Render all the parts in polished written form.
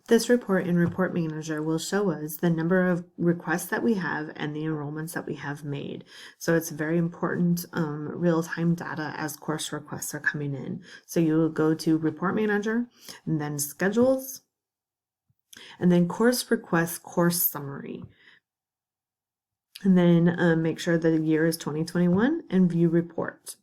This report in Report Manager will show us the number of requests that we have and the enrollments that we have made. So it's very important real-time data as course requests are coming in. So you will go to Report Manager and then Schedules, and then Course Requests, Course Summary. And then make sure the year is 2021 and View Report.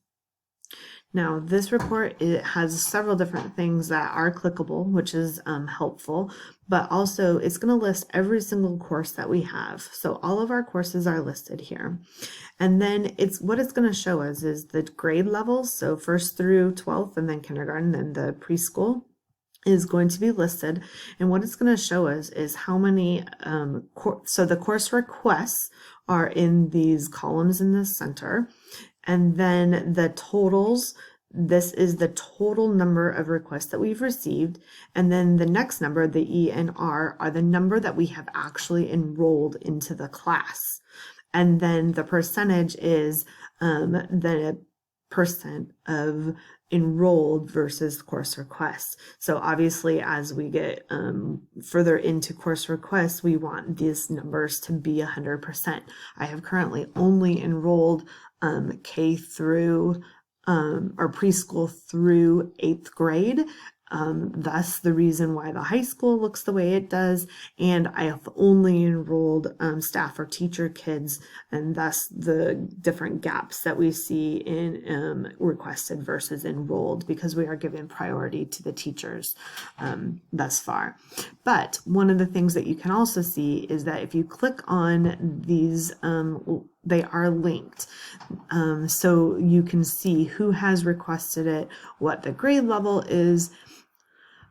Now, this report, it has several different things that are clickable, which is helpful, but also it's going to list every single course that we have. So all of our courses are listed here. And then what it's going to show us is the grade levels, so 1st through 12th, and then kindergarten, and the preschool is going to be listed. And what it's going to show us is how many, so the course requests are in these columns in the center. And then the totals, this is the total number of requests that we've received. And then the next number, the E and R, are the number that we have actually enrolled into the class. And then the percentage is the percent of enrolled versus course requests. So obviously, as we get further into course requests, we want these numbers to be 100%. I have currently only enrolled K through or preschool through 8th grade. Thus the reason why the high school looks the way it does, and I have only enrolled staff or teacher kids, and thus the different gaps that we see in requested versus enrolled, because we are giving priority to the teachers thus far. But one of the things that you can also see is that if you click on these, they are linked. So you can see who has requested it, what the grade level is,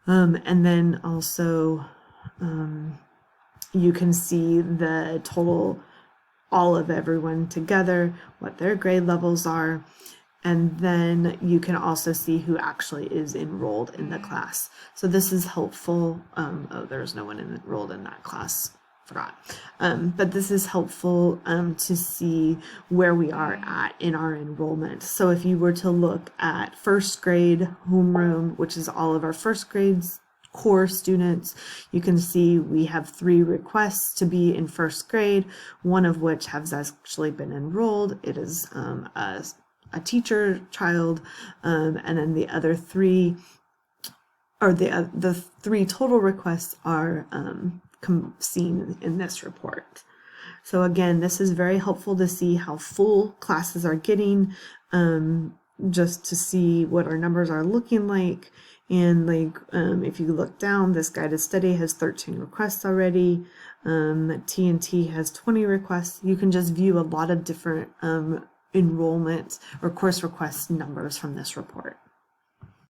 and then also you can see the total, all of everyone together, what their grade levels are, and then you can also see who actually is enrolled in the class. So this is helpful. Oh, there's no one enrolled in that class. Forgot. But this is helpful to see where we are at in our enrollment. So if you were to look at 1st grade homeroom, which is all of our 1st grades core students, you can see we have 3 requests to be in 1st grade, one of which has actually been enrolled. It is a teacher child, and then the other 3, or the 3 total requests are seen in this report. So again, this is very helpful to see how full classes are getting, just to see what our numbers are looking like. And like, if you look down, this guided study has 13 requests already. TNT has 20 requests. You can just view a lot of different enrollment or course request numbers from this report.